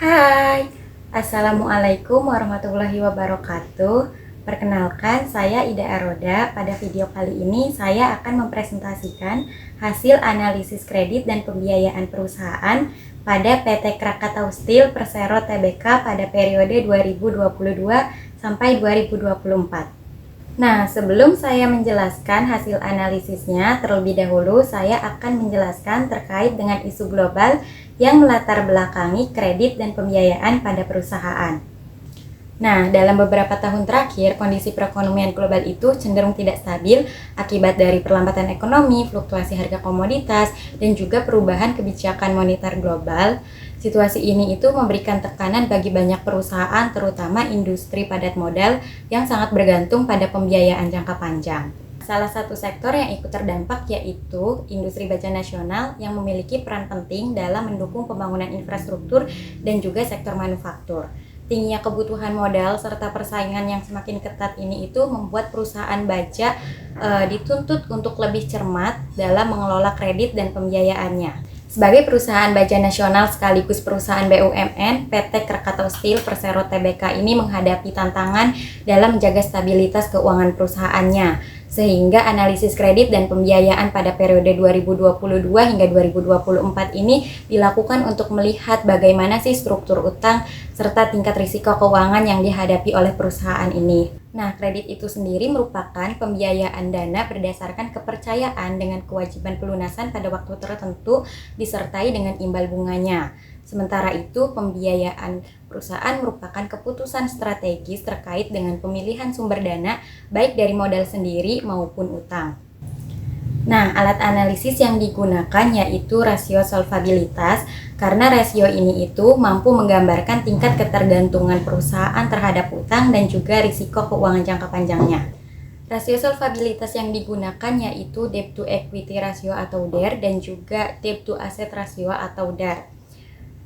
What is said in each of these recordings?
Hai, Assalamualaikum warahmatullahi wabarakatuh. Perkenalkan, saya Ida Aroda. Pada video kali ini saya akan mempresentasikan hasil analisis kredit dan pembiayaan perusahaan pada PT Krakatau Steel Persero Tbk pada periode 2022 sampai 2024. Nah, sebelum saya menjelaskan hasil analisisnya, terlebih dahulu saya akan menjelaskan terkait dengan isu global yang melatar belakangi kredit dan pembiayaan pada perusahaan. Nah, dalam beberapa tahun terakhir, kondisi perekonomian global itu cenderung tidak stabil akibat dari perlambatan ekonomi, fluktuasi harga komoditas, dan juga perubahan kebijakan moneter global. Situasi ini itu memberikan tekanan bagi banyak perusahaan, terutama industri padat modal yang sangat bergantung pada pembiayaan jangka panjang. Salah satu sektor yang ikut terdampak yaitu industri baja nasional yang memiliki peran penting dalam mendukung pembangunan infrastruktur dan juga sektor manufaktur. Tingginya kebutuhan modal serta persaingan yang semakin ketat ini itu membuat perusahaan baja dituntut untuk lebih cermat dalam mengelola kredit dan pembiayaannya. Sebagai perusahaan baja nasional sekaligus perusahaan BUMN, PT Krakatau Steel Persero Tbk ini menghadapi tantangan dalam menjaga stabilitas keuangan perusahaannya. Sehingga analisis kredit dan pembiayaan pada periode 2022 hingga 2024 ini dilakukan untuk melihat bagaimana sih struktur utang serta tingkat risiko keuangan yang dihadapi oleh perusahaan ini. Nah, kredit itu sendiri merupakan pembiayaan dana berdasarkan kepercayaan dengan kewajiban pelunasan pada waktu tertentu disertai dengan imbal bunganya. Sementara itu, pembiayaan perusahaan merupakan keputusan strategis terkait dengan pemilihan sumber dana baik dari modal sendiri maupun utang. Nah, alat analisis yang digunakan yaitu rasio solvabilitas, karena rasio ini itu mampu menggambarkan tingkat ketergantungan perusahaan terhadap utang dan juga risiko keuangan jangka panjangnya. Rasio solvabilitas yang digunakan yaitu debt to equity ratio atau DER dan juga debt to asset ratio atau DAR.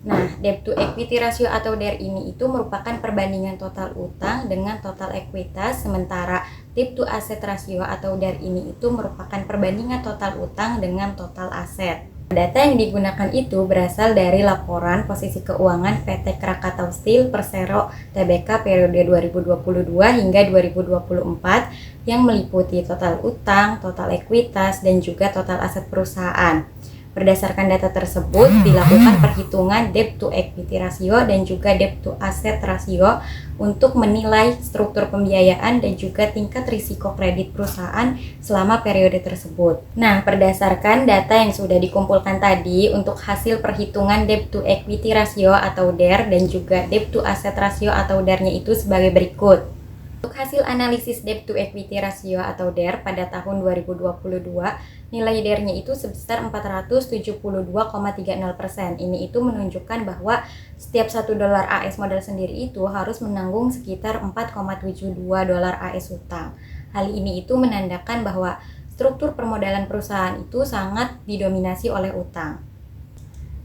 Nah, debt to equity ratio atau DER ini itu merupakan perbandingan total utang dengan total ekuitas, sementara debt to asset ratio atau DAR ini itu merupakan perbandingan total utang dengan total aset. Data yang digunakan itu berasal dari laporan posisi keuangan PT Krakatau Steel Persero Tbk periode 2022 hingga 2024 yang meliputi total utang, total ekuitas, dan juga total aset perusahaan. Berdasarkan data tersebut, dilakukan perhitungan debt to equity ratio dan juga debt to asset ratio untuk menilai struktur pembiayaan dan juga tingkat risiko kredit perusahaan selama periode tersebut. Nah, berdasarkan data yang sudah dikumpulkan tadi untuk hasil perhitungan debt to equity ratio atau DER dan juga debt to asset ratio atau DAR-nya itu sebagai berikut. Untuk hasil analisis debt to equity ratio atau DER pada tahun 2022, nilai DER-nya itu sebesar 472,30%. Ini itu menunjukkan bahwa setiap $1 AS modal sendiri itu harus menanggung sekitar 4,72 dolar AS utang. Hal ini itu menandakan bahwa struktur permodalan perusahaan itu sangat didominasi oleh utang.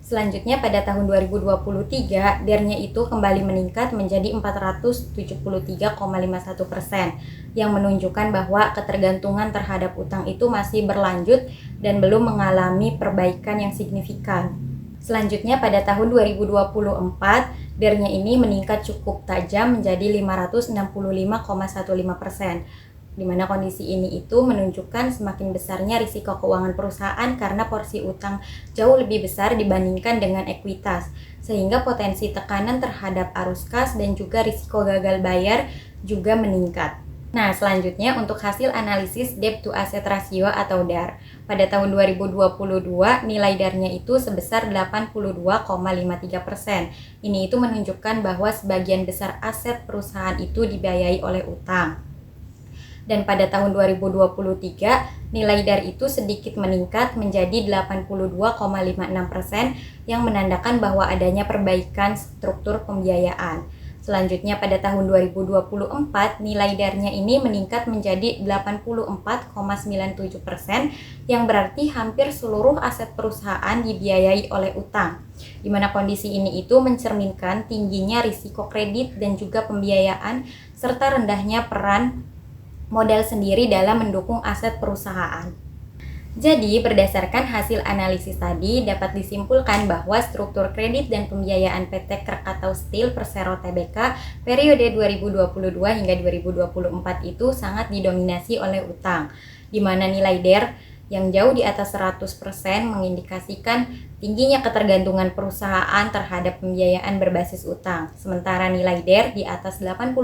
Selanjutnya pada tahun 2023, DER-nya itu kembali meningkat menjadi 473,51%, yang menunjukkan bahwa ketergantungan terhadap utang itu masih berlanjut dan belum mengalami perbaikan yang signifikan. Selanjutnya pada tahun 2024, DER-nya ini meningkat cukup tajam menjadi 565,15%. Di mana kondisi ini itu menunjukkan semakin besarnya risiko keuangan perusahaan karena porsi utang jauh lebih besar dibandingkan dengan ekuitas, sehingga potensi tekanan terhadap arus kas dan juga risiko gagal bayar juga meningkat. Nah, selanjutnya untuk hasil analisis debt to asset ratio atau DAR. Pada tahun 2022, nilai DAR-nya itu sebesar 82,53%. Ini itu menunjukkan bahwa sebagian besar aset perusahaan itu dibiayai oleh utang. Dan pada tahun 2023, nilai DAR itu sedikit meningkat menjadi 82,56% yang menandakan bahwa adanya perbaikan struktur pembiayaan. Selanjutnya pada tahun 2024, nilai DAR-nya ini meningkat menjadi 84,97% yang berarti hampir seluruh aset perusahaan dibiayai oleh utang. Di mana kondisi ini itu mencerminkan tingginya risiko kredit dan juga pembiayaan serta rendahnya peran modal sendiri dalam mendukung aset perusahaan. Jadi, berdasarkan hasil analisis tadi, dapat disimpulkan bahwa struktur kredit dan pembiayaan PT Krakatau Steel Persero Tbk periode 2022 hingga 2024 itu sangat didominasi oleh utang, di mana nilai DER yang jauh di atas 100% mengindikasikan tingginya ketergantungan perusahaan terhadap pembiayaan berbasis utang. Sementara nilai DER di atas 80%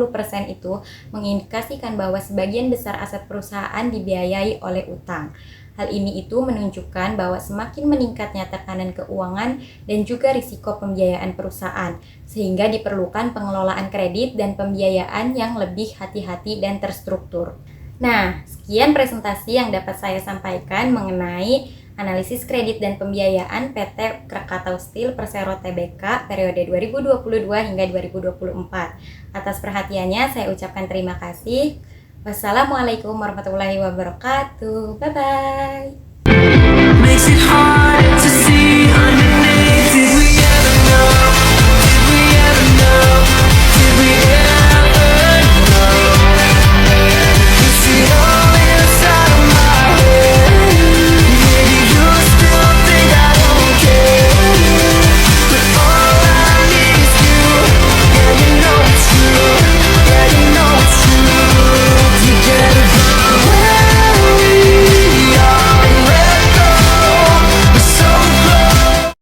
itu mengindikasikan bahwa sebagian besar aset perusahaan dibiayai oleh utang. Hal ini itu menunjukkan bahwa semakin meningkatnya tekanan keuangan dan juga risiko pembiayaan perusahaan, sehingga diperlukan pengelolaan kredit dan pembiayaan yang lebih hati-hati dan terstruktur. Nah, sekian presentasi yang dapat saya sampaikan mengenai analisis kredit dan pembiayaan PT Krakatau Steel Persero Tbk periode 2022 hingga 2024. Atas perhatiannya saya ucapkan terima kasih. Wassalamualaikum warahmatullahi wabarakatuh. Bye-bye.